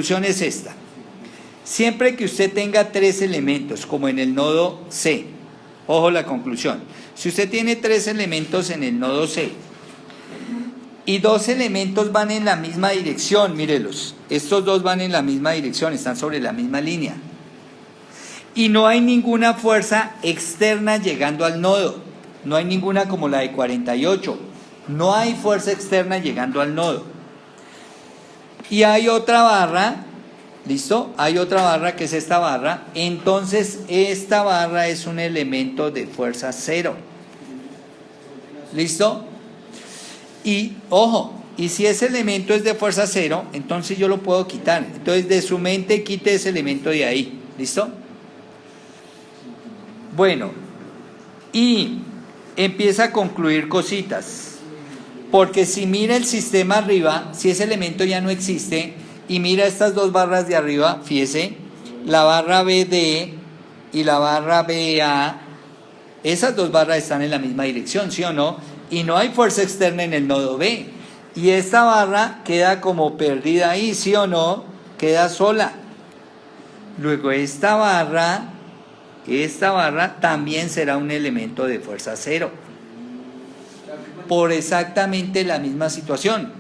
conclusión es esta. Siempre que usted tenga tres elementos, como en el nodo C, ojo la conclusión, si usted tiene tres elementos en el nodo C y dos elementos van en la misma dirección, mírelos, estos dos van en la misma dirección, están sobre la misma línea, y no hay ninguna fuerza externa llegando al nodo, no hay ninguna como la de 48, no hay fuerza externa llegando al nodo, y hay otra barra, ¿listo? Hay otra barra que es esta barra, entonces esta barra es un elemento de fuerza cero, ¿listo? Y ojo, y si ese elemento es de fuerza cero, entonces yo lo puedo quitar. Entonces de su mente quite ese elemento de ahí, ¿listo? Bueno, y empieza a concluir cositas, porque si mira el sistema arriba, si ese elemento ya no existe, y mira estas dos barras de arriba, fíjese, la barra BD y la barra BA, esas dos barras están en la misma dirección, ¿sí o no? Y no hay fuerza externa en el nodo B. Y esta barra queda como perdida ahí, ¿sí o no? Queda sola. Luego esta barra también será un elemento de fuerza cero. Por exactamente la misma situación.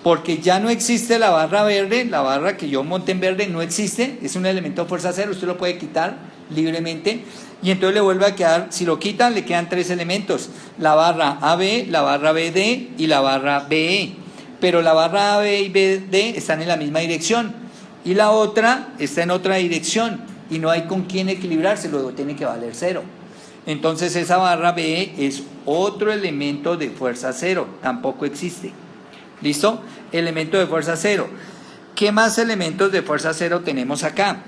Porque ya no existe la barra verde, la barra que yo monté en verde no existe, es un elemento de fuerza cero, usted lo puede quitar libremente. Y entonces le vuelve a quedar, si lo quitan, le quedan tres elementos, la barra AB, la barra BD y la barra BE. Pero la barra AB y BD están en la misma dirección y la otra está en otra dirección y no hay con quién equilibrarse, luego tiene que valer cero. Entonces esa barra BE es otro elemento de fuerza cero, tampoco existe. ¿Listo? Elemento de fuerza cero. ¿Qué más elementos de fuerza cero tenemos acá?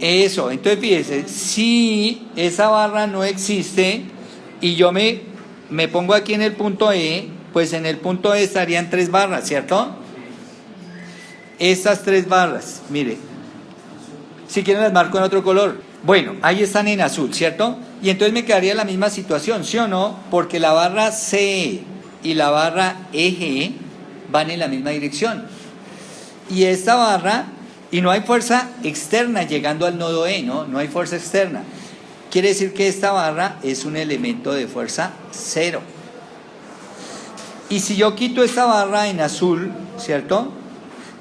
Eso, entonces fíjese, si esa barra no existe y yo me pongo aquí en el punto E, pues en el punto E estarían tres barras, ¿cierto? Estas tres barras, mire, si quieren las marco en otro color. Bueno, ahí están en azul, ¿cierto? Y entonces me quedaría la misma situación, ¿sí o no? Porque la barra C y la barra EG van en la misma dirección. Y esta barra... Y no hay fuerza externa llegando al nodo E, ¿no? No hay fuerza externa. Quiere decir que esta barra es un elemento de fuerza cero. Y si yo quito esta barra en azul, ¿cierto?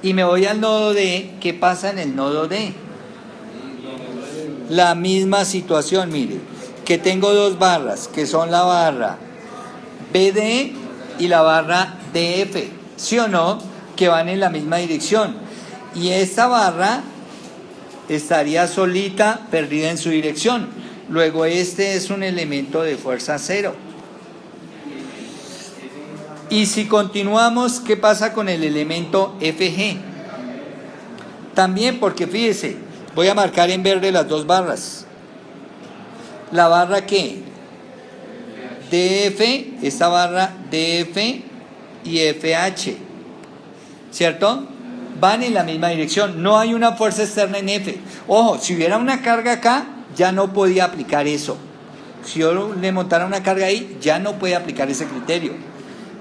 Y me voy al nodo D, ¿qué pasa en el nodo D? La misma situación, mire, que tengo dos barras, que son la barra BD y la barra DF, ¿sí o no? Que van en la misma dirección. Y esta barra estaría solita, perdida en su dirección. Luego este es un elemento de fuerza cero. Y si continuamos, ¿qué pasa con el elemento FG? También, porque fíjese, voy a marcar en verde las dos barras. La barra ¿qué? DF, esta barra DF y FH, ¿cierto? Van en la misma dirección, no hay una fuerza externa en F. Ojo, si hubiera una carga acá, ya no podía aplicar eso. Si yo le montara una carga ahí, ya no puede aplicar ese criterio.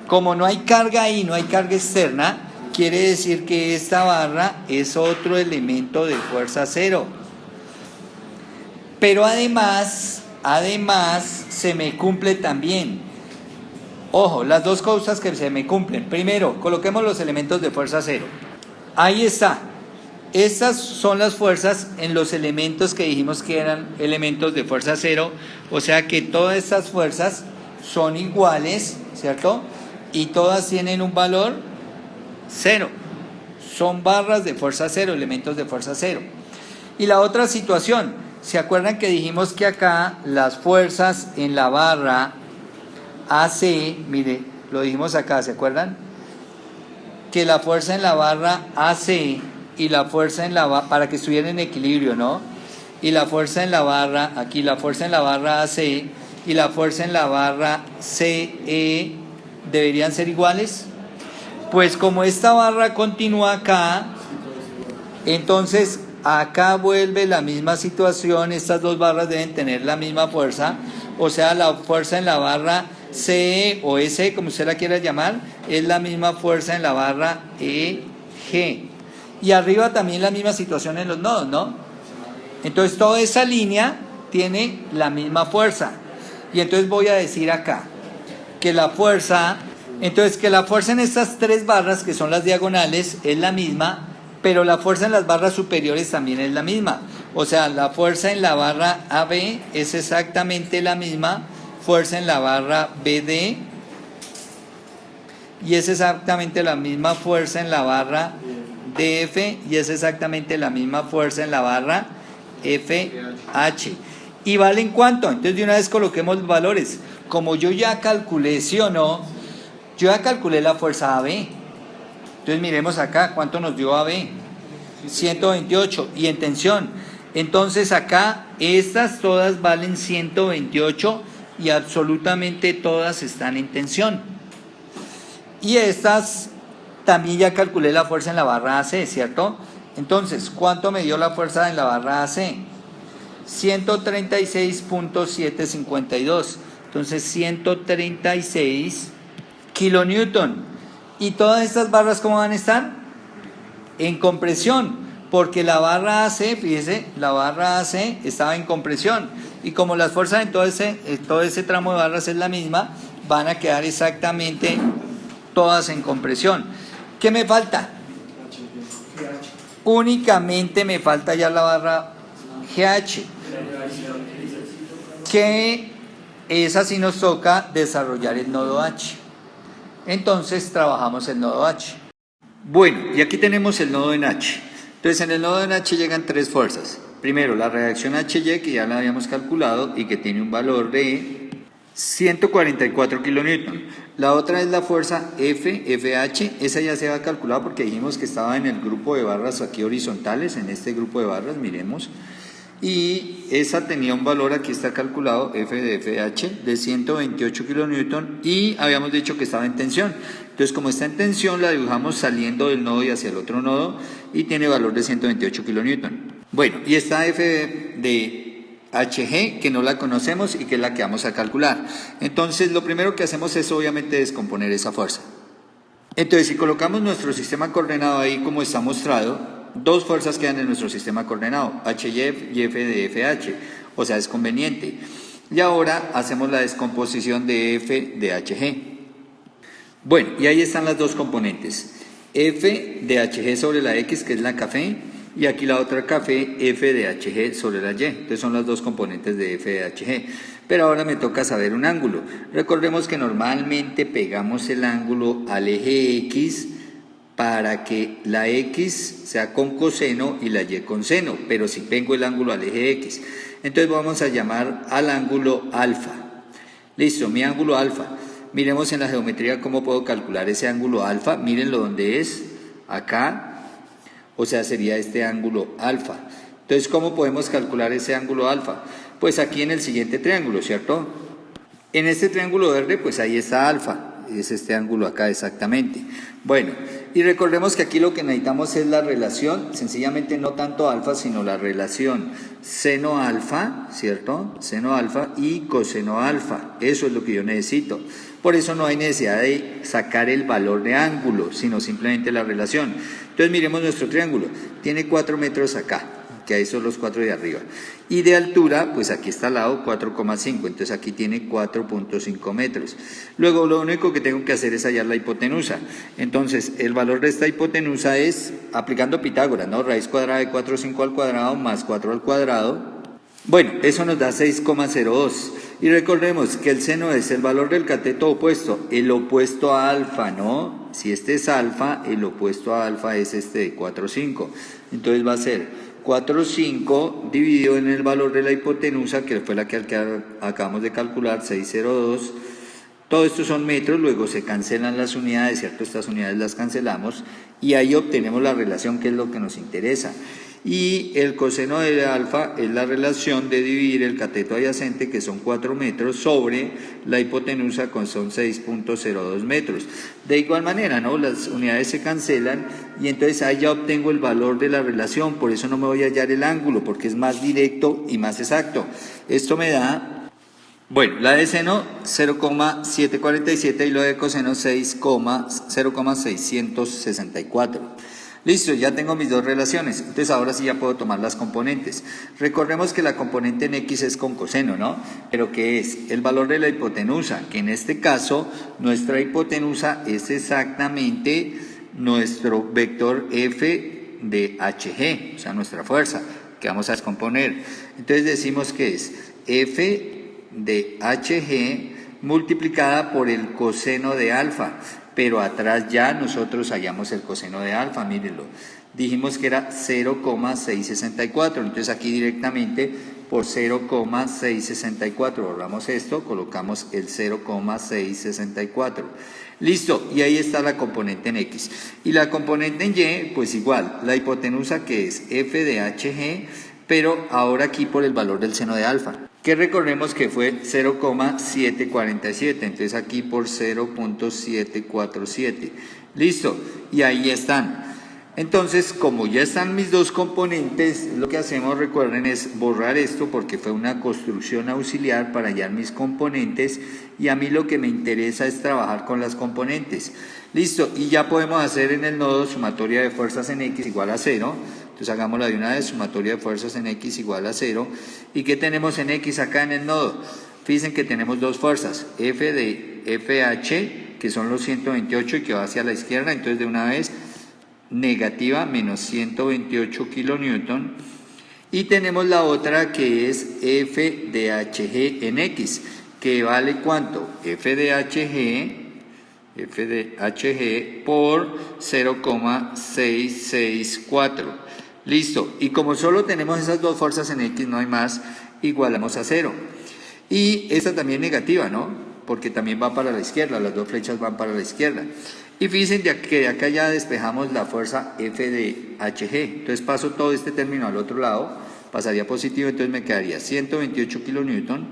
Como no hay carga ahí, no hay carga externa, quiere decir que esta barra es otro elemento de fuerza cero. Pero además se me cumple también. Ojo, las dos cosas que se me cumplen. Primero, coloquemos los elementos de fuerza cero. Ahí está. Estas son las fuerzas en los elementos que dijimos que eran elementos de fuerza cero. O sea que todas estas fuerzas son iguales, ¿cierto? Y todas tienen un valor cero. Son barras de fuerza cero, elementos de fuerza cero. Y la otra situación, ¿se acuerdan que dijimos que acá las fuerzas en la barra AC, mire, lo dijimos acá, ¿se acuerdan? Que la fuerza en la barra AC y la fuerza en la barra, para que estuvieran en equilibrio, ¿no? Y la fuerza en la barra, aquí la fuerza en la barra AC y la fuerza en la barra CE deberían ser iguales. Pues como esta barra continúa acá, entonces acá vuelve la misma situación, estas dos barras deben tener la misma fuerza, o sea, la fuerza en la barra CE o S, como usted la quiera llamar, es la misma fuerza en la barra EE. G. Y arriba también la misma situación en los nodos, ¿no? Entonces toda esa línea tiene la misma fuerza. Y entonces voy a decir acá que la fuerza, en estas tres barras que son las diagonales es la misma, pero la fuerza en las barras superiores también es la misma. O sea, la fuerza en la barra AB es exactamente la misma fuerza en la barra BD y es exactamente la misma fuerza en la barra DF y es exactamente la misma fuerza en la barra FH. ¿Y valen cuánto? Entonces de una vez coloquemos los valores. Como yo ya calculé, ¿sí o no? Yo ya calculé la fuerza AB. Entonces miremos acá, ¿cuánto nos dio AB? 128. Y en tensión. Entonces acá, estas todas valen 128 y absolutamente todas están en tensión. Y estas, también ya calculé la fuerza en la barra AC, ¿cierto? Entonces, ¿cuánto me dio la fuerza en la barra AC? 136.752. Entonces 136 kilonewton. ¿Y todas estas barras cómo van a estar? En compresión, porque la barra AC, fíjese, la barra AC estaba en compresión. Y como las fuerzas en todo ese tramo de barras es la misma, van a quedar exactamente todas en compresión. ¿Qué me falta? Únicamente me falta ya la barra GH, que esa sí nos toca desarrollar el nodo H. Entonces trabajamos el nodo H. Bueno, y aquí tenemos el nodo en H. Entonces en el nodo en H llegan tres fuerzas. Primero la reacción HY, que ya la habíamos calculado y que tiene un valor de 144 kilonewton. La otra es la fuerza FH, esa ya se había calculado porque dijimos que estaba en el grupo de barras aquí horizontales, en este grupo de barras, miremos. Y esa tenía un valor, aquí está calculado, F de FH, de 128 kilonewton y habíamos dicho que estaba en tensión. Entonces, como está en tensión, la dibujamos saliendo del nodo y hacia el otro nodo y tiene valor de 128 kilonewton. Bueno, y esta F de HG, que no la conocemos y que es la que vamos a calcular. Entonces, lo primero que hacemos es obviamente descomponer esa fuerza. Entonces, si colocamos nuestro sistema coordenado ahí como está mostrado, dos fuerzas quedan en nuestro sistema coordenado, HY y F de FH, o sea, es conveniente. Y ahora hacemos la descomposición de F de HG. Bueno, y ahí están las dos componentes, F de HG sobre la X, que es la café, y aquí la otra café, F de HG sobre la Y. Entonces son las dos componentes de F de HG. Pero ahora me toca saber un ángulo. Recordemos que normalmente pegamos el ángulo al eje X para que la X sea con coseno y la Y con seno, pero si pego el ángulo al eje X. Entonces vamos a llamar al ángulo alfa. Listo, mi ángulo alfa. Miremos en la geometría cómo puedo calcular ese ángulo alfa. Mírenlo donde es, acá, o sea, sería este ángulo alfa. Entonces, ¿cómo podemos calcular ese ángulo alfa? Pues aquí en el siguiente triángulo, ¿cierto? En este triángulo verde, pues ahí está alfa. Es este ángulo acá exactamente. Bueno, y recordemos que aquí lo que necesitamos es la relación, sencillamente no tanto alfa, sino la relación seno alfa, ¿cierto? Seno alfa y coseno alfa. Eso es lo que yo necesito. Por eso no hay necesidad de sacar el valor de ángulo, sino simplemente la relación. Entonces miremos nuestro triángulo. Tiene 4 metros acá, que ahí son los 4 de arriba. Y de altura, pues aquí está al lado 4,5, entonces aquí tiene 4,5 metros. Luego lo único que tengo que hacer es hallar la hipotenusa. Entonces el valor de esta hipotenusa es, aplicando Pitágoras, ¿no? Raíz cuadrada de 4,5 al cuadrado más 4 al cuadrado. Bueno, eso nos da 6,02. Y recordemos que el seno es el valor del cateto opuesto, el opuesto a alfa, ¿no? Si este es alfa, el opuesto a alfa es este de 4,5. Entonces va a ser 4,5 dividido en el valor de la hipotenusa, que fue la que acabamos de calcular, 6,02. Todo esto son metros, luego se cancelan las unidades, ¿cierto? Estas unidades las cancelamos y ahí obtenemos la relación que es lo que nos interesa. Y el coseno de alfa es la relación de dividir el cateto adyacente, que son 4 metros, sobre la hipotenusa, que son 6,02 metros. De igual manera, ¿no? Las unidades se cancelan y entonces ahí ya obtengo el valor de la relación. Por eso no me voy a hallar el ángulo, porque es más directo y más exacto. Esto me da, bueno, la de seno 0,747 y lo de coseno 0,664. Listo, ya tengo mis dos relaciones, entonces ahora sí ya puedo tomar las componentes. Recordemos que la componente en X es con coseno, ¿no? Pero ¿qué es? El valor de la hipotenusa, que en este caso nuestra hipotenusa es exactamente nuestro vector F de HG, o sea, nuestra fuerza, que vamos a descomponer. Entonces decimos que es F de HG multiplicada por el coseno de alfa. Pero atrás ya nosotros hallamos el coseno de alfa, mírenlo. Dijimos que era 0,664, entonces aquí directamente por 0,664, borramos esto, colocamos el 0,664. Listo, y ahí está la componente en X. Y la componente en Y, pues igual, la hipotenusa que es F de HG, pero ahora aquí por el valor del seno de alfa, que recordemos que fue 0,747, entonces aquí por 0,747. Listo, y ahí están. Entonces, como ya están mis dos componentes, lo que hacemos, recuerden, es borrar esto porque fue una construcción auxiliar para hallar mis componentes y a mí lo que me interesa es trabajar con las componentes. Listo, y ya podemos hacer en el nodo sumatoria de fuerzas en X igual a 0. Entonces hagámosla de una vez, sumatoria de fuerzas en X igual a 0. ¿Y qué tenemos en X acá en el nodo? Fíjense que tenemos dos fuerzas, F de FH, que son los 128 y que va hacia la izquierda, entonces de una vez negativa menos 128 kilonewton. Y tenemos la otra que es F de HG en X, que vale ¿cuánto? F de HG por 0,664. Listo, y como solo tenemos esas dos fuerzas en X, no hay más, igualamos a 0. Y esta también negativa, ¿no? Porque también va para la izquierda, las dos flechas van para la izquierda. Y fíjense que de acá ya despejamos la fuerza F de HG. Entonces paso todo este término al otro lado, pasaría positivo, entonces me quedaría 128 kilonewton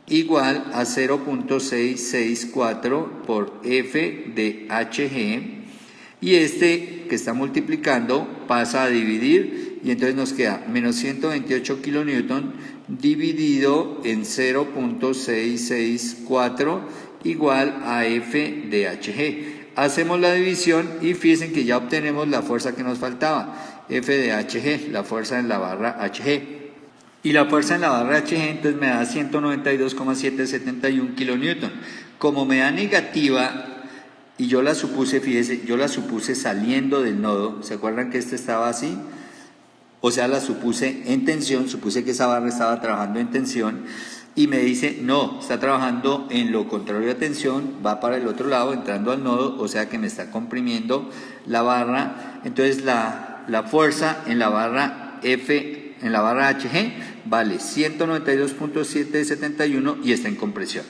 igual a 0,664 por F de HG. Y este que está multiplicando pasa a dividir y entonces nos queda menos 128 kilonewton dividido en 0,664 igual a F de HG. Hacemos la división y fíjense que ya obtenemos la fuerza que nos faltaba, F de HG, la fuerza en la barra HG. Y la fuerza en la barra HG entonces me da 192,771 kilonewton. Como me da negativa, y yo la supuse, fíjese, yo la supuse saliendo del nodo, ¿se acuerdan que este estaba así? O sea, la supuse en tensión, supuse que esa barra estaba trabajando en tensión, y me dice, no, está trabajando en lo contrario a tensión, va para el otro lado, entrando al nodo, o sea que me está comprimiendo la barra. Entonces la fuerza en la barra F, en la barra HG, vale 192,771 y está en compresión.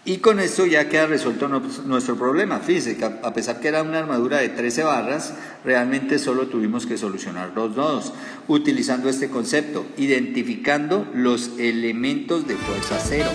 Y con esto ya queda resuelto nuestro problema. Fíjense que a pesar que era una armadura de 13 barras, realmente solo tuvimos que solucionar 2 nodos, utilizando este concepto, identificando los elementos de fuerza cero.